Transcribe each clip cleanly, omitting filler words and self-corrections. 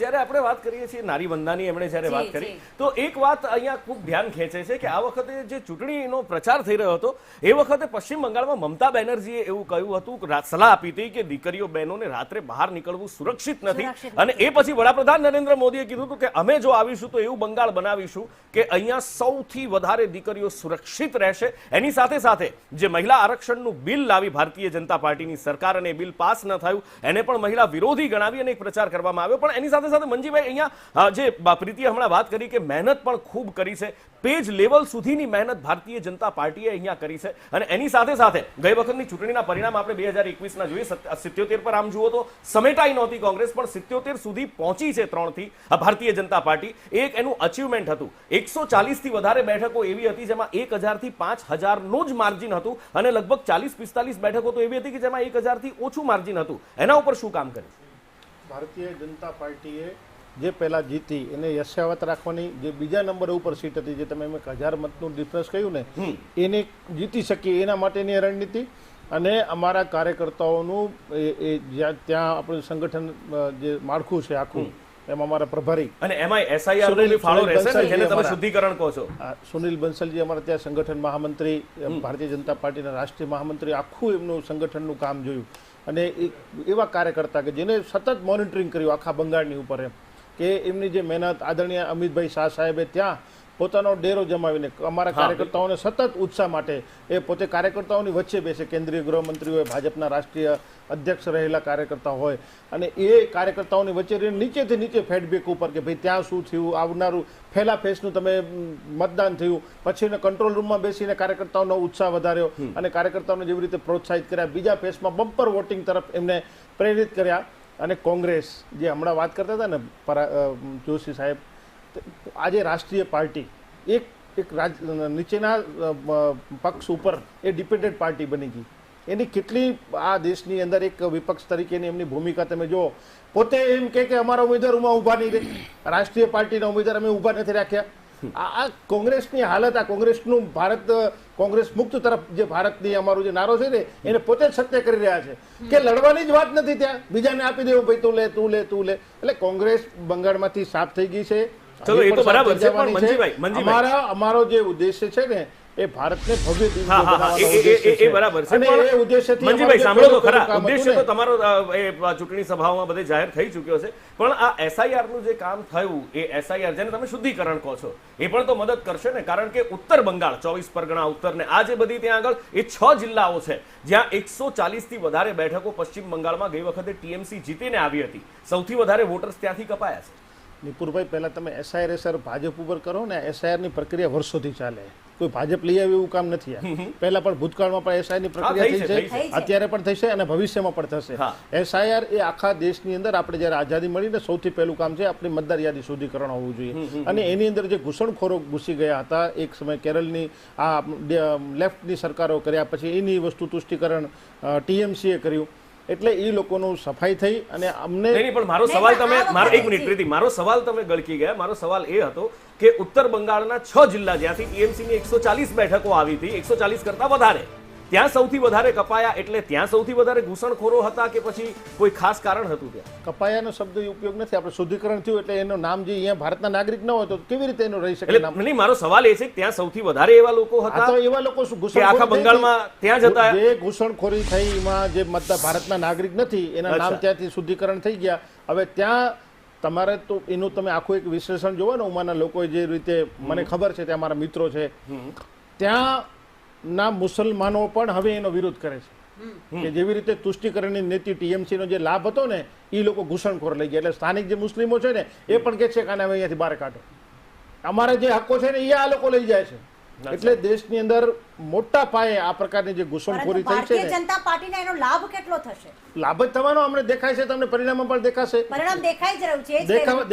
જ્યારે આપણે વાત કરીએ છીએ નારી વંદાની એમણે જ્યારે વાત કરી તો એક વાત અહીંયા ખૂબ ધ્યાન ખેંચે છે કે આ વખતે જે ચૂંટણીનો પ્રચાર થઈ રહ્યો હતો એ વખતે પશ્ચિમ બંગાળમાં મમતા બેનર્જીએ એવું કહ્યું હતું, સલાહ આપી હતી કે દીકરીઓ બહેનોને રાત્રે બહાર નીકળવું સુરક્ષિત નથી, અને એ પછી વડાપ્રધાન નરેન્દ્ર મોદીએ કીધું હતું કે અમે જો આવીશું તો એવું બંગાળ બનાવીશું કે અહીંયા સૌથી વધારે દીકરીઓ સુરક્ષિત રહેશે. એની સાથે સાથે જે મહિલા આરક્ષણનું બિલ લાવી ભારતીય જનતા પાર્ટીની સરકાર અને બિલ પાસ ન થયું એને પણ મહિલા વિરોધી ગણાવી અને એક પ્રચાર કરવામાં આવ્યો. પણ એની સાથે સાથે મંજીભાઈ અહીંયા જે પ્રીતિએ હમણાં વાત કરી કે મહેનત પણ ખૂબ કરી છે, પેજ લેવલ સુધીની મહેનત ભારતીય જનતા પાર્ટીએ અહીંયા કરી છે. અને એની સાથે સાથે ગઈ વખતની ચૂંટણીના પરિણામ આપણે 2021ના જોઈએ, 77 પર આમ જુઓ તો સમેટાઈ નહોતી કોંગ્રેસ, પણ 77 સુધી પહોંચી છે 3 થી ભારતીય જનતા પાર્ટી. એક એનું અચીવમેન્ટ હતું. 140 થી વધારે બેઠકો એવી હતી જેમાં 1000 થી 5000 નું જ માર્જિન હતું, અને લગભગ 40-45 બેઠકો તો એવી હતી કે જેમાં 1000 થી ઓછું માર્જિન હતું. એના ઉપર શું કામ કર્યું? ભારતીય જનતા પાર્ટીએ જે પહેલા જીતી એને યથાવત રાખવાની, જે બીજા નંબર ઉપર સીટ હતી જે તમે 1000 મતનું ડિફરન્સ કહ્યું ને એને જીતી શકીએ એના માટેની રણનીતિ, અને અમારા કાર્યકર્તાઓનું ત્યાં આપણું સંગઠન જે માળખું છે આખું એમાં અમારા પ્રભારી અને એમાં એસઆઈઆર નો ફાળો રહેશે ને જેને તમે શુદ્ધિકરણ કહો છો, સુનિલ બંસલજી અમારા ત્યાં સંગઠન મહામંત્રી, ભારતીય જનતા પાર્ટીના રાષ્ટ્રીય મહામંત્રી, આખું એમનું સંગઠનનું કામ જોયું. અને એવા કાર્યકર્તા કે જેને સતત મોનિટરિંગ કર્યું આખા બંગાળની ઉપર, એમ કે એમની જે મહેનત, આદરણીય અમિતભાઈ શાહ સાહેબે ત્યાં પોતાનો ડેરો જમાવીને અમારા કાર્યકર્તાઓને સતત ઉત્સાહ માટે એ પોતે કાર્યકર્તાઓની વચ્ચે બેસે, કેન્દ્રીય ગૃહમંત્રી હોય, ભાજપના રાષ્ટ્રીય અધ્યક્ષ રહેલા કાર્યકર્તા હોય, અને એ કાર્યકર્તાઓની વચ્ચે નીચેથી નીચે ફીડબેક ઉપર કે ભાઈ ત્યાં શું થયું, આવનારું પહેલા ફેસનું તમે મતદાન થયું, પછી કંટ્રોલ રૂમમાં બેસીને કાર્યકર્તાઓનો ઉત્સાહ વધાર્યો અને કાર્યકર્તાઓને જેવી રીતે પ્રોત્સાહિત કર્યા, બીજા ફેસમાં બમ્પર વોટિંગ તરફ એમને પ્રેરિત કર્યા. અને કોંગ્રેસ જે હમણાં વાત કરતા હતા ને જોશી સાહેબ, આજે રાષ્ટ્રીય પાર્ટી એક નીચેના પક્ષ ઉપર એ ડિપેન્ડન્ટ પાર્ટી બની ગઈ. એની કેટલી આ દેશની અંદર એક વિપક્ષ તરીકેની એમની ભૂમિકા તમે જુઓ. પોતે એમ કે અમારા ઉમેદવારોમાં ઊભા નહીં રહે, રાષ્ટ્રીય પાર્ટીના ઉમેદવાર અમે ઊભા નથી રાખ્યા. આ કોંગ્રેસની હાલત, આ કોંગ્રેસનું ભારત કોંગ્રેસ મુક્ત તરફ જે ભારતની અમારું જે નારો છે ને એને પોતે જ સત્ય કરી રહ્યા છે કે લડવાની જ વાત નથી, ત્યાં બીજાને આપી દેવું ભાઈ તું લે તું લે તું લે. એટલે કોંગ્રેસ બંગાળમાંથી સાફ થઈ ગઈ છે. અમારો જે ઉદ્દેશ્ય છે ને એ ભારતને ભવ્ય એ બરાબર છે. મંજીભાઈ સાંભળો તો ખરા, ઉદ્દેશ્ય તો તમારો ચૂંટણી સભાઓમાં બધે જાહેર થઈ ચુક્યો છે, પણ આ એસઆઈઆર નું જે કામ થયું એ એસઆઈઆર જેને તમે શુદ્ધિકરણ કહો છો એ પણ તો મદદ કરશે ને, કારણ કે ઉત્તર બંગાળ 24 પરગણા ઉત્તર ને આ જે બધી ત્યાં આગળ એ 6 જિલ્લાઓ છે જ્યાં 140 થી વધારે બેઠકો પશ્ચિમ બંગાળમાં ગઈ વખતે ટીએમસી જીતીને આવી હતી. સૌથી વધારે વોટર્સ ત્યાંથી કપાયા છે. નિપુરભાઈ, પહેલા તમે એસઆઈઆર ભાજપ ઉપર કરો ને, એસઆઈઆર ની પ્રક્રિયા વર્ષોથી ચાલે, કોઈ ભાજપ લઈ આવ્યું એવું કામ નથી. પહેલા પણ ભૂતકાળમાં પણ એસઆઈઆર ની પ્રક્રિયા થઈ છે, અત્યારે પણ થશે અને ભવિષ્યમાં પણ થશે. એસઆઈઆર એ આખા દેશની અંદર આપણે જયારે આઝાદી મળીને સૌથી પહેલું કામ છે આપણી મતદાર યાદી શુદ્ધિકરણ હોવું જોઈએ. અને એની અંદર જે ઘૂસણખોરો ઘૂસી ગયા હતા એક સમય કેરળની આ લેફ્ટની સરકારો કર્યા, પછી એની વસ્તુ તુષ્ટિકરણ ટીએમસીએ કર્યું, એટલે એ લોકોનું સફાઈ થઈ. અને અમને પણ મારો સવાલ તમે એક મિનિટ પ્રીતિ, મારો સવાલ તમે ગળકી ગયા. મારો સવાલ એ હતો કે ઉત્તર બંગાળના 6 જિલ્લા જ્યાંથી ટીએમસી ની 140 બેઠકો આવી હતી, 140 કરતા વધારે, ત્યાં સૌથી વધારે કપાયા. એટલે ત્યાં સૌથી વધારે ઘૂસણખોરો હતા કે પછી કોઈ ખાસ કારણ હતું? ત્યાં કપાયાનો શબ્દ ઉપયોગ નથી, આપણે શુદ્ધિકરણ થયું એટલે એનું નામ જે અહીંયા ભારતના નાગરિક ન હોય તો કેવી રીતે એનું રહી શકે? નહીં, મારો સવાલ એ છે કે ત્યાં સૌથી વધારે એવા લોકો હતા, તો એવા લોકો આખા બંગાળમાં ત્યાં જ હતા. જે ઘૂસણખોરી થઈ એમાં જે મતદાર ભારતના નાગરિક નથી એના નામ ત્યાંથી શુદ્ધિકરણ થઈ ગયા. હવે ત્યાં તમારે તો એનું તમે આખું એક વિશ્લેષણ જોવો ને, ઉમાના લોકો જે રીતે મને ખબર છે ત્યાં મારા મિત્રો છે, ત્યાં ના મુસલમાનો પણ હવે એનો વિરોધ કરે છે કે જેવી રીતે તુષ્ટિકરણની નીતિ ટીએમસી નો જે લાભ હતો ને એ લોકો ઘૂસણખોર લઈ ગયા. એટલે સ્થાનિક જે મુસ્લિમો છે ને એ પણ કે છે કે આને હવે અહીંયાથી બહાર કાઢો, અમારા જે હક્કો છે ને એ આ લોકો લઈ જાય છે. એટલે દેશની અંદર મોટા પાયે આ પ્રકારની જે ઘૂસણખોરી થઈ છે, ભારતીય જનતા પાર્ટીને એનો લાભ કેટલો થશે? લાભ જ થવાનો અમને દેખાય છે, તમને પરિણામમાં પણ દેખાશે. પરિણામ દેખાઈ જ રહ્યું છે,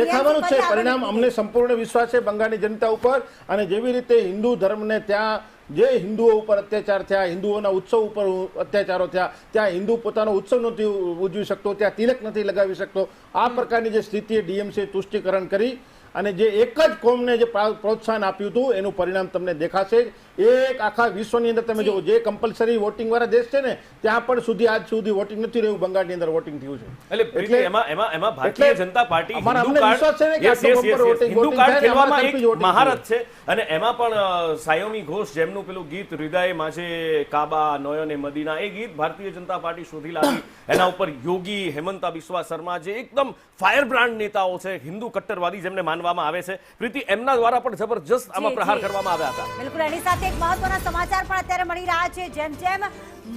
દેખાવાનું છે પરિણામ. અમને સંપૂર્ણ વિશ્વાસ છે બંગાળની જનતા ઉપર. અને જેવી રીતે હિન્દુ ધર્મને ત્યાં જે હિન્દુઓ ઉપર અત્યાચાર થયા, હિન્દુઓના ઉત્સવ ઉપર અત્યાચારો થયા, ત્યાં હિન્દુ પોતાનો ઉત્સવ નથી ઉજવી શકતો, ત્યાં તિલક નથી લગાવી શકતો, આ પ્રકારની જે સ્થિતિએ ડીએમસી તુષ્ટિકરણ કરી અને જે એક જ કોમને જે પ્રોત્સાહન આપ્યું હતું એનું પરિણામ તમને દેખાશે. એક આખા વિશ્વની અંદર તમે જુઓ, જે કમ્પલસરી વોટિંગ વાળા દેશ છે ને ત્યાં પણ સુધી આજ સુધી વોટિંગ નથી રહ્યું, બંગાળની અંદર વોટિંગ થયું છે. એટલે પ્રીતિ, એમાં ભારતીય જનતા પાર્ટી અમારા હિન્દુ અમને વિશ્વાસ છે ને કે Yes, આટલું yes, yes, bumper yes. voting Hindu card થાય ને ખેલવામાં અમારા એક તરફી voting મહારથ છે અને એમાં પણ સાયોમી ઘોષ જેમનું પેલું ગીત હૃદય માঝে કાબા નયને મદીના, એ ગીત ભારતીય જનતા પાર્ટી શોધી લાવી. એના ઉપર યોગી, હેમંતા બિસ્વા શર્મા જે એકદમ ફાયર બ્રાન્ડ નેતાઓ છે, હિન્દુ કટ્ટરવાદી જેમને માનવામાં આવે છે, પ્રીતિ, એમના દ્વારા પણ જબરજસ્ત આમાં પ્રહાર કરવામાં આવ્યા હતા. બિલકુલ. એની સાથે એક મહત્વના સમાચાર પણ અત્યારે મળી રહ્યા છે. જેમ જેમ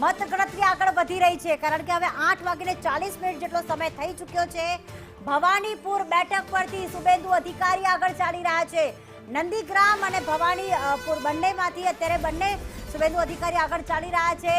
મતગણતરી આગળ વધી રહી છે, કારણ કે હવે 8:40 જેટલો સમય થઈ ચૂક્યો છે, ભવાનીપુર બેઠક પરથી શુભેન્દુ અધિકારી આગળ ચાલી રહ્યા છે. નંદીગ્રામ અને ભવાનીપુર બંનેમાંથી અત્યારે બંને શુભેન્દુ અધિકારી આગળ ચાલી રહ્યા છે.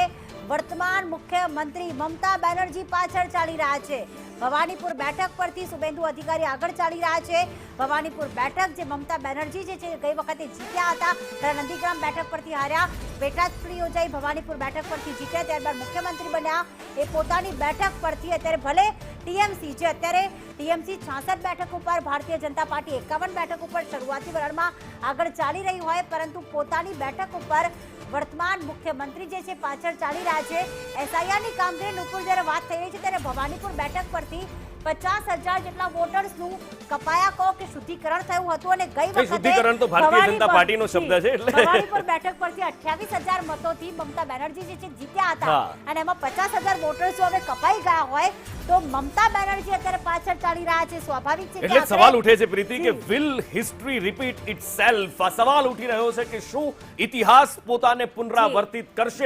વર્તમાન મુખ્યમંત્રી મમતા બેનર્જી પાછળ ચાલી રહ્યા છે. ભવાનીપુર બેઠક પરથી શુભેન્દુ અધિકારી આગળ ચાલી રહ્યા છે. ભવાનીપુર બેઠક જે મમતા બેનર્જી જે છે ગઈ વખતે જીત્યા હતા, ત્યારે નંદીગ્રામ બેઠક પરથી હાર્યા, પેટા ચૂંટણી યોજાઈ, ભવાનીપુર બેઠક પરથી જીત્યા, ત્યારબાદ મુખ્યમંત્રી બન્યા. એ પોતાની બેઠક પરથી અત્યારે ભલે ટીએમસી છે, અત્યારે ટીએમસી 66 બેઠક ઉપર, ભારતીય જનતા પાર્ટી 51 બેઠક ઉપર શરૂઆતી વલણમાં આગળ ચાલી રહી હોય, પરંતુ પોતાની બેઠક ઉપર વર્તમાન મુખ્યમંત્રી જે છે પાછળ ચાલી રહ્યા છે. એસઆઈઆરની કામગીરી નુપુર જ્યારે વાત થઈ રહી છે, ત્યારે ભવાનીપુર બેઠક પરથી 50,000 જેટલા વોટર્સનું કપાયા કહો કે શુદ્ધિકરણ થયું હતું, અને ગઈ વખતે શુદ્ધિકરણ તો ભારતીય જનતા પાર્ટીનો શબ્દ છે, એટલે ભવાનીપુર બેઠક પરથી 28,000 મતોથી મમતા બેનર્જી જે છે જીત્યા હતા, અને એમાં 50,000 વોટર્સ હવે કપાઈ ગયા હોય તો મમતા બેનર્જી અત્યારે પાછળ ચાલી રહ્યા છે. સ્વાભાવિક છે કે એટલે સવાલ ઉઠે છે પ્રીતિ કે વિલ હિસ્ટ્રી રિપીટ ઇટસેલ્ફ? આ સવાલ ઉઠી રહ્યો છે કે શું ઇતિહાસ પોતાને પુનરાવર્તિત કરશે?